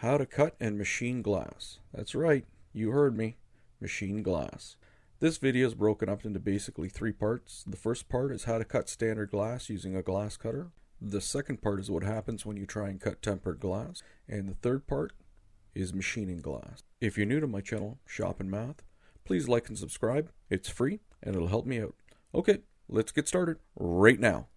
How to cut and machine glass. That's right, you heard me. Machine glass. This video is broken up into basically 3 parts. The first part is how to cut standard glass using a glass cutter. The second part is what happens when you try and cut tempered glass. And the third part is machining glass. If you're new to my channel, Shop and Math, please like and subscribe. It's free and it'll help me out. Okay, let's get started right now.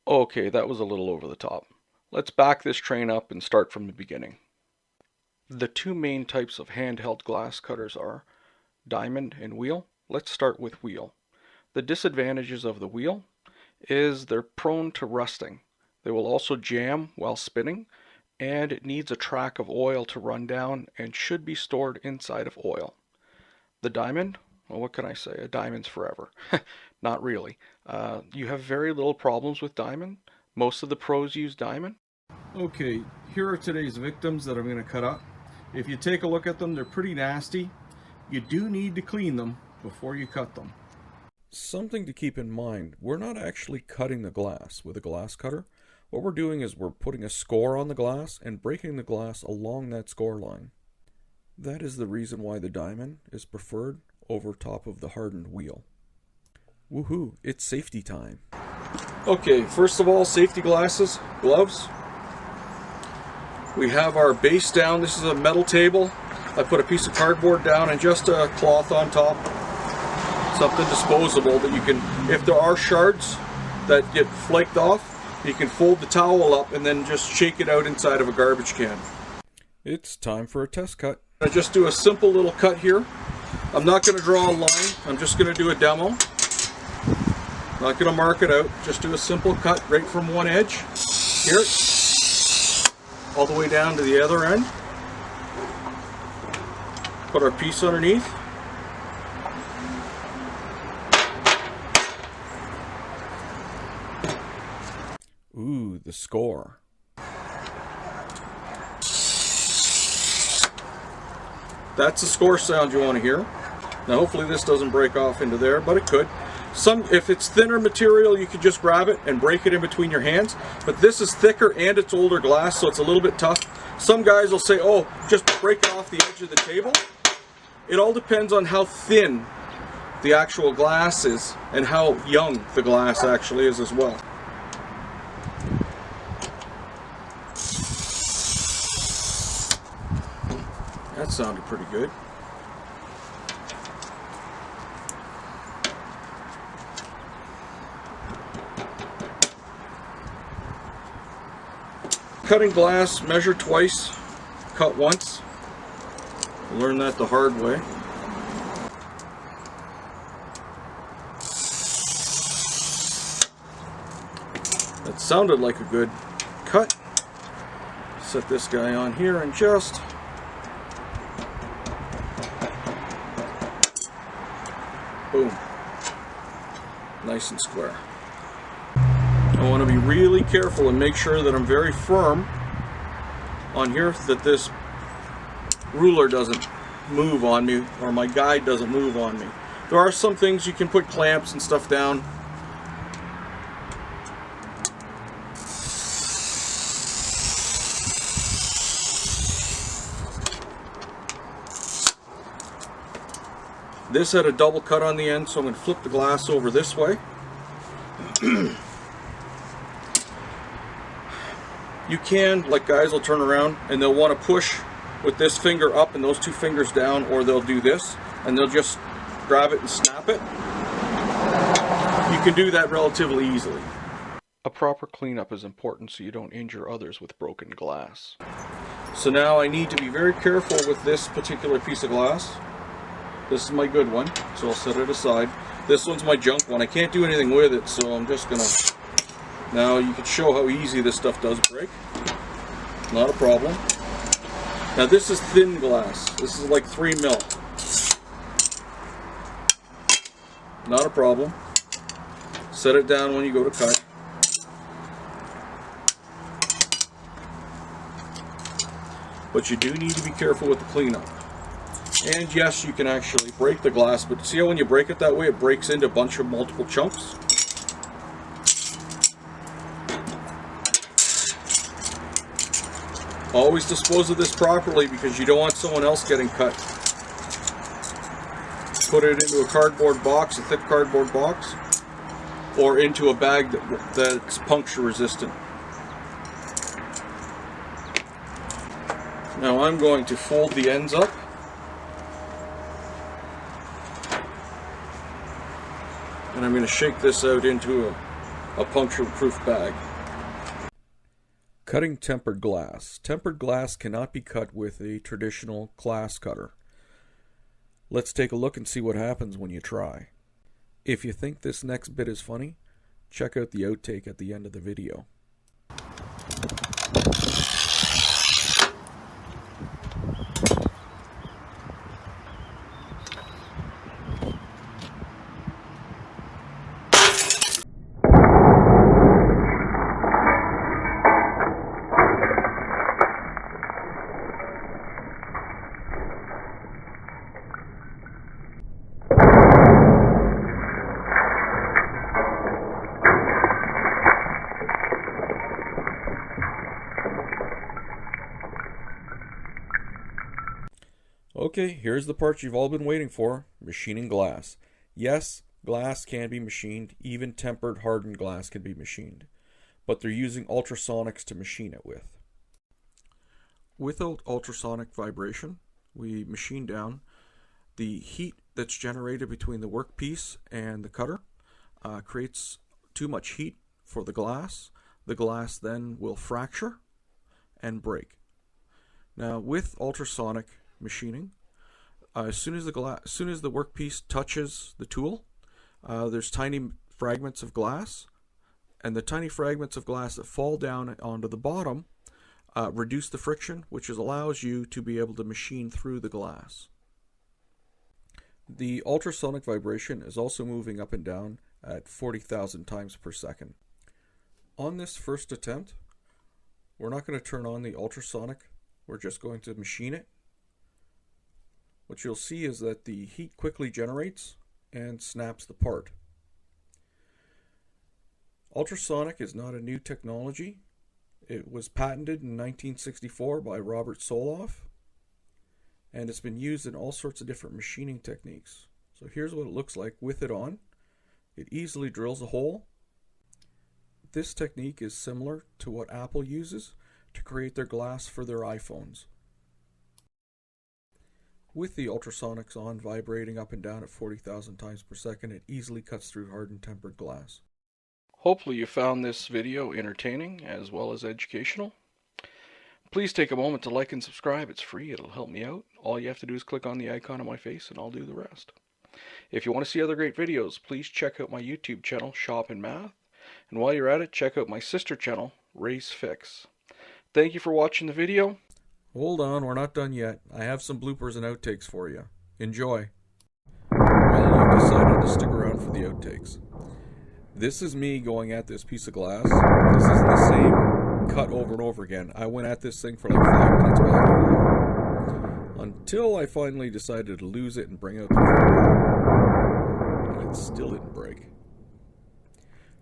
Okay, that was a little over the top. Let's back this train up and start from the beginning. The 2 main types of handheld glass cutters are diamond and wheel. Let's start with wheel. The disadvantages of the wheel is they're prone to rusting. They will also jam while spinning, and it needs a track of oil to run down and should be stored inside of oil. The diamond, well, what can I say? A diamond's forever. Not really. You have very little problems with diamond. Most of the pros use diamond. Okay, here are today's victims that I'm going to cut up. If you take a look at them, they're pretty nasty. You do need to clean them before you cut them. Something to keep in mind, we're not actually cutting the glass with a glass cutter. What we're doing is we're putting a score on the glass and breaking the glass along that score line. That is the reason why the diamond is preferred over top of the hardened wheel. Woohoo, it's safety time. Okay, first of all, safety glasses, gloves. We have our base down. This is a metal table. I put a piece of cardboard down and just a cloth on top. Something disposable that you can, if there are shards that get flaked off, you can fold the towel up and then just shake it out inside of a garbage can. It's time for a test cut. I just do a simple little cut here. I'm not going to draw a line. I'm just going to do a demo. Not going to mark it out. Just do a simple cut right from one edge here, all the way down to the other end. Put our piece underneath. Ooh, the score. That's the score sound you want to hear. Now hopefully this doesn't break off into there, but it could. If it's thinner material, you could just grab it and break it in between your hands. But this is thicker and it's older glass, so it's a little bit tough. Some guys will say, oh, just break it off the edge of the table. It all depends on how thin the actual glass is and how young the glass actually is as well. That sounded pretty good. Cutting glass, measure twice, cut once. Learn that the hard way. That sounded like a good cut. Set this guy on here and just boom. Nice and square. I want to be really careful and make sure that I'm very firm on here, that this ruler doesn't move on me, or my guide doesn't move on me. There are some things you can put clamps and stuff down. This had a double cut on the end, so I'm going to flip the glass over this way. You can, like guys will turn around and they'll want to push with this finger up and those 2 fingers down, or they'll do this and they'll just grab it and snap it. You can do that relatively easily. A proper cleanup is important so you don't injure others with broken glass. So now I need to be very careful with this particular piece of glass. This is my good one, so I'll set it aside. This one's my junk one. I can't do anything with it, so I'm just gonna... Now you can show how easy this stuff does break. Not a problem. Now this is thin glass. This is like 3 mil. Not a problem. Set it down when you go to cut. But you do need to be careful with the cleanup. And yes, you can actually break the glass, but see how when you break it that way, it breaks into a bunch of multiple chunks? Always dispose of this properly because you don't want someone else getting cut. Put it into a cardboard box, a thick cardboard box, or into a bag that's puncture resistant. Now I'm going to fold the ends up. And I'm going to shake this out into a puncture-proof bag. Cutting tempered glass. Tempered glass cannot be cut with a traditional glass cutter. Let's take a look and see what happens when you try. If you think this next bit is funny, check out the outtake at the end of the video. Okay, here's the part you've all been waiting for, machining glass. Yes, glass can be machined, even tempered hardened glass can be machined, but they're using ultrasonics to machine it with. Without ultrasonic vibration, we machine down the heat that's generated between the workpiece and the cutter, creates too much heat for the glass. The glass then will fracture and break. Now with ultrasonic machining, as soon as the workpiece touches the tool, there's tiny fragments of glass, and the tiny fragments of glass that fall down onto the bottom reduce the friction, which allows you to be able to machine through the glass. The ultrasonic vibration is also moving up and down at 40,000 times per second. On this first attempt, we're not going to turn on the ultrasonic, we're just going to machine it. What you'll see is that the heat quickly generates and snaps the part. Ultrasonic is not a new technology. It was patented in 1964 by Robert Soloff, and it's been used in all sorts of different machining techniques. So here's what it looks like with it on. It easily drills a hole. This technique is similar to what Apple uses to create their glass for their iPhones. With the ultrasonics on, vibrating up and down at 40,000 times per second, it easily cuts through hardened tempered glass. Hopefully you found this video entertaining as well as educational. Please take a moment to like and subscribe. It's free. It'll help me out. All you have to do is click on the icon on my face and I'll do the rest. If you want to see other great videos, please check out my YouTube channel, Shop in Math. And while you're at it, check out my sister channel, Race Fix. Thank you for watching the video. Hold on, we're not done yet. I have some bloopers and outtakes for you. Enjoy. Well, you decided to stick around for the outtakes. This is me going at this piece of glass. This isn't the same cut over and over again. I went at this thing for like 5 minutes back and forth, until I finally decided to lose it and bring out the crowbar. And it still didn't break.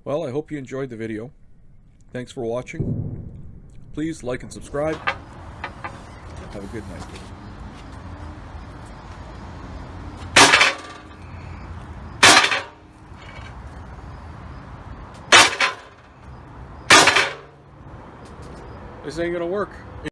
Well, I hope you enjoyed the video. Thanks for watching. Please like and subscribe. Have a good night. This ain't gonna work.